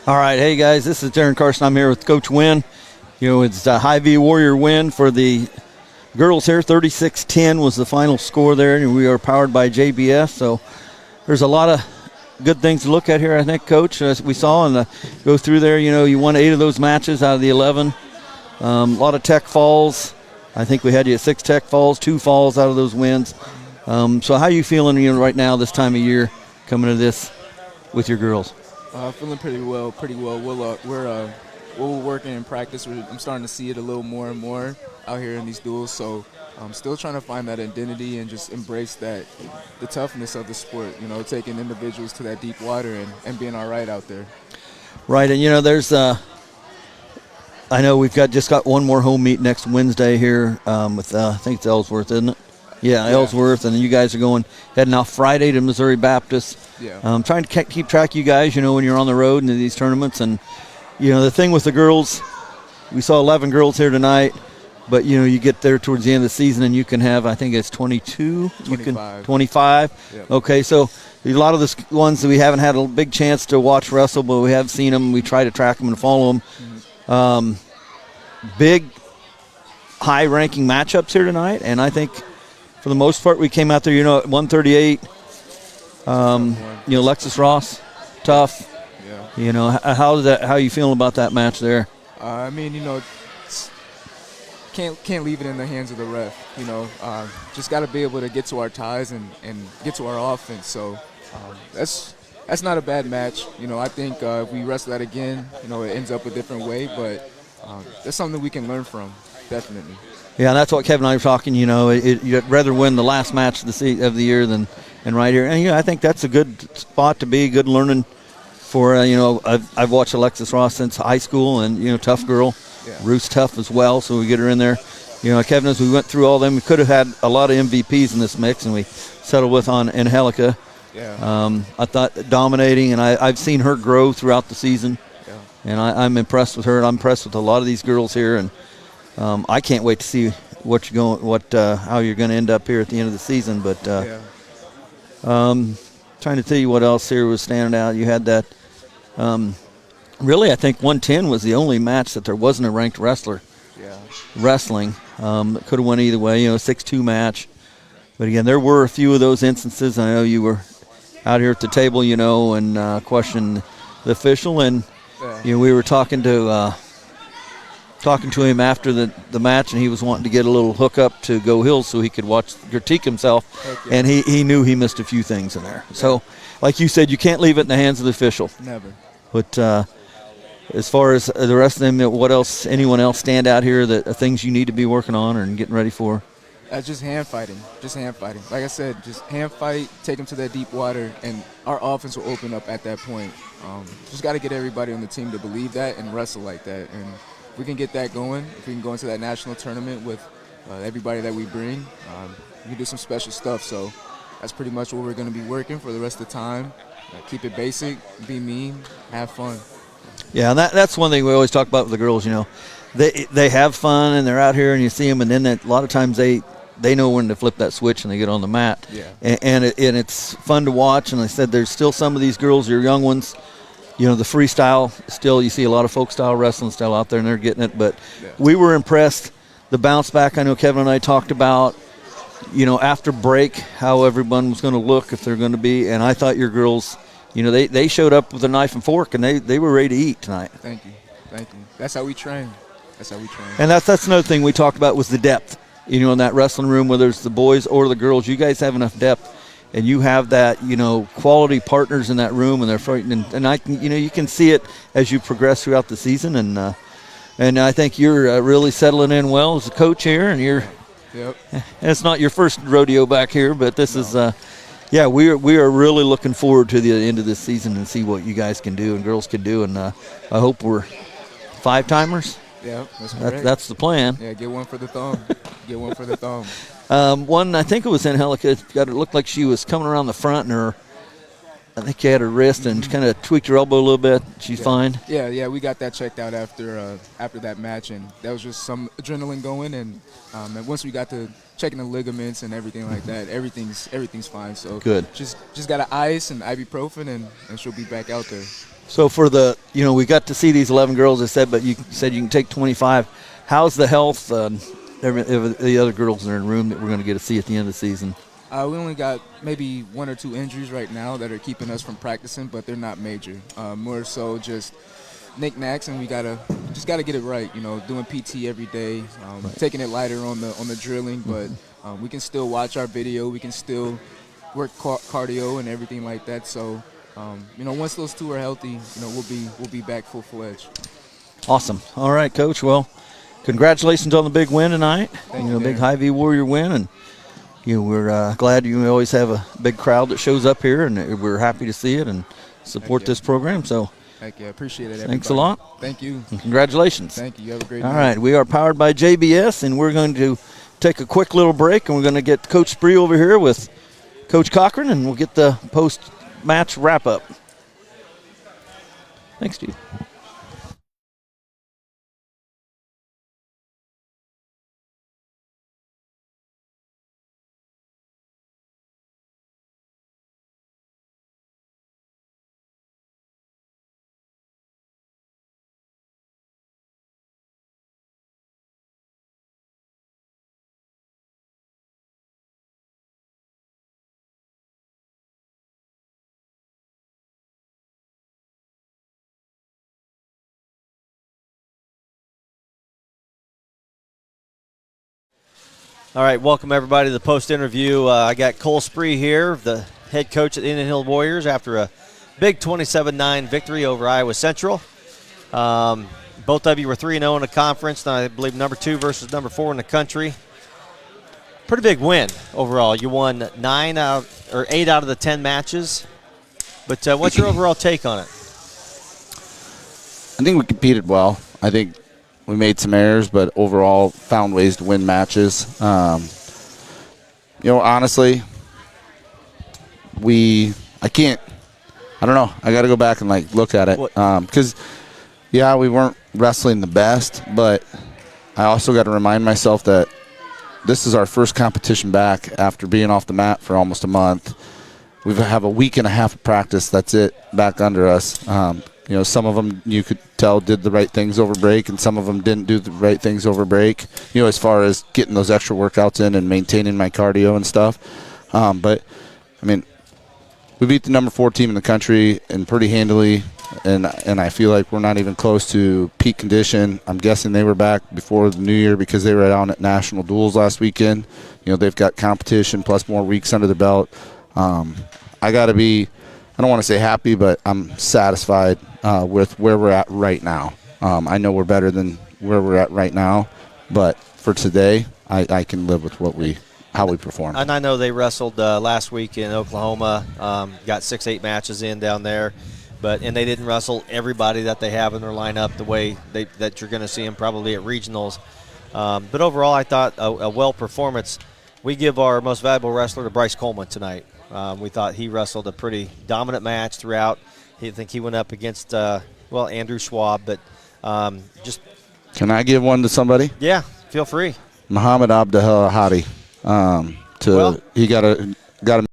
All right, hey guys, this is Darren Carson. I'm here with Coach Wynn. It's a Hy-Vee Warrior win for the girls here. 36-10 was the final score there, and we are powered by JBS. So there's a lot of good things to look at here, I think, Coach. As we saw and go through there, you won 8 of those matches out of the 11. A lot of tech falls. I think we had you at 6 tech falls, 2 falls out of those wins. So how are you feeling right now this time of year coming to this with your girls? Feeling pretty well. We're working in practice. I'm starting to see it a little more and more out here in these duels. So I'm still trying to find that identity and just embrace the toughness of the sport. Taking individuals to that deep water and being all right out there. Right, and there's I know we've just got one more home meet next Wednesday here with I think it's Ellsworth, isn't it? Yeah, Ellsworth, and then you guys are heading out Friday to Missouri Baptist. Yeah. Trying to keep track of you guys, when you're on the road into these tournaments. And, the thing with the girls, we saw 11 girls here tonight, but, you get there towards the end of the season and you can have, I think it's 22? 25. 25? Yep. Okay, so a lot of the ones that we haven't had a big chance to watch wrestle, but we have seen them. We try to track them and follow them. Mm-hmm. Big, high-ranking matchups here tonight, and I think – for the most part, we came out there, at 138. Lexus Ross, tough. Yeah. How are you feeling about that match there? Can't leave it in the hands of the ref. Just got to be able to get to our ties and get to our offense. So that's not a bad match. I think if we wrestle that again, it ends up a different way. But that's something we can learn from, definitely. Yeah, that's what Kevin and I were talking. You'd rather win the last match of the year than right here. And I think that's a good spot to be, good learning for. I've watched Alexis Ross since high school, and tough girl. Yeah. Ruth's tough as well, so we get her in there. Kevin, as we went through all them, we could have had a lot of MVPs in this mix, and we settled with on Angelica. Yeah. I thought dominating, and I've seen her grow throughout the season. Yeah. And I'm impressed with her, and I'm impressed with a lot of these girls here, and. I can't wait to see how you're going to end up here at the end of the season. But trying to tell you what else here was standing out. You had that. Really, I think 110 was the only match that there wasn't a ranked wrestler wrestling. It could have went either way. 6-2 match. But again, there were a few of those instances. I know you were out here at the table, and questioned the official, and we were talking to him after the match, and he was wanting to get a little hookup to Go Hills so he could critique himself, and he knew he missed a few things in there. So, like you said, you can't leave it in the hands of the official. Never. But as far as the rest of them, anyone else stand out here that are things you need to be working on or getting ready for? Just hand fighting. Like I said, just hand fight, take them to that deep water, and our offense will open up at that point. Just got to get everybody on the team to believe that and wrestle like that. And if we can get that going, if we can go into that national tournament with everybody that we bring, we can do some special stuff. So that's pretty much what we're going to be working for the rest of the time. Keep it basic, be mean, have fun. Yeah, and that's one thing we always talk about with the girls. They have fun and they're out here and you see them, and then a lot of times they know when to flip that switch and they get on the mat. Yeah. And it's fun to watch. And I said there's still some of these girls, your young ones. The freestyle, still you see a lot of folk style wrestling style out there, and they're getting it. But we were impressed. The bounce back, I know Kevin and I talked about, after break, how everyone was going to look, if they're going to be. And I thought your girls, they showed up with a knife and fork, and they were ready to eat tonight. Thank you. That's how we train. And that's another thing we talked about was the depth. In that wrestling room, whether it's the boys or the girls, you guys have enough depth. And you have that, quality partners in that room, and they're fighting. And I can, you can see it as you progress throughout the season. And I think you're really settling in well as a coach here. And it's not your first rodeo back here, but this is, we are really looking forward to the end of this season and see what you guys can do and girls can do. And I hope we're 5-timers. Yeah, that's correct. That's the plan. Yeah, get one for the thumb. One, I think it was Angelica. It looked like she was coming around the front, and I think you had her wrist and kind of tweaked her elbow a little bit. She's fine. Yeah, we got that checked out after that match, and that was just some adrenaline going. And once we got to checking the ligaments and everything like that, everything's fine. So good. Just got to ice and ibuprofen, and she'll be back out there. So for we got to see these 11 girls, I said, but you said you can take 25. How's the health, the other girls that are in the room that we're going to get to see at the end of the season? We only got maybe 1 or 2 injuries right now that are keeping us from practicing, but they're not major. More so just knickknacks, and we just gotta get it right. Doing PT every day, taking it lighter on the drilling, but we can still watch our video. We can still work cardio and everything like that. So, once those 2 are healthy, we'll be back full fledged. Awesome. All right, Coach. Well, congratulations on the big win tonight. Thank you, big Darren. Hy-Vee Warrior win, and we're glad you always have a big crowd that shows up here, and we're happy to see it and support this program. So, Thank you. I appreciate it, everybody. thanks a lot. Thank you. And congratulations. Thank you. You have a great All night. right, we are powered by JBS, and we're going to take a quick little break, and we're going to get Coach Spree over here with Coach Cochran, and we'll get the post-match wrap-up. Thanks, Steve. All right, welcome everybody to the post-interview. I got Cole Spree here, the head coach at the Indian Hill Warriors, after a big 27-9 victory over Iowa Central. Both of you were 3-0 in the conference, and I believe number 2 versus number 4 in the country. Pretty big win overall. You won 8 out of the 10 matches. But what's your overall take on it? I think we competed well. I think we made some errors, but overall found ways to win matches. Honestly, I don't know. I got to go back and look at it because, we weren't wrestling the best, but I also got to remind myself that this is our first competition back after being off the mat for almost a month. We have a week and a half of practice. That's it, back under us. Some of them you could tell did the right things over break, and some of them didn't do the right things over break, as far as getting those extra workouts in and maintaining my cardio and stuff. But, we beat the number 4 team in the country and pretty handily, and I feel like we're not even close to peak condition. I'm guessing they were back before the new year because they were down at national duels last weekend. They've got competition plus more weeks under the belt. I got to be, I don't want to say happy, but I'm satisfied with where we're at right now. I know we're better than where we're at right now, but for today, I can live with how we performed. And I know they wrestled last week in Oklahoma, got 6-8 matches in down there, and they didn't wrestle everybody that they have in their lineup the way that you're going to see them probably at regionals. But overall, I thought a well performance. We give our most valuable wrestler to Bryce Coleman tonight. We thought he wrestled a pretty dominant match throughout. I think he went up against, Andrew Schwab, but just. Can I give one to somebody? Yeah, feel free. Muhammad Abdelhadi. He got a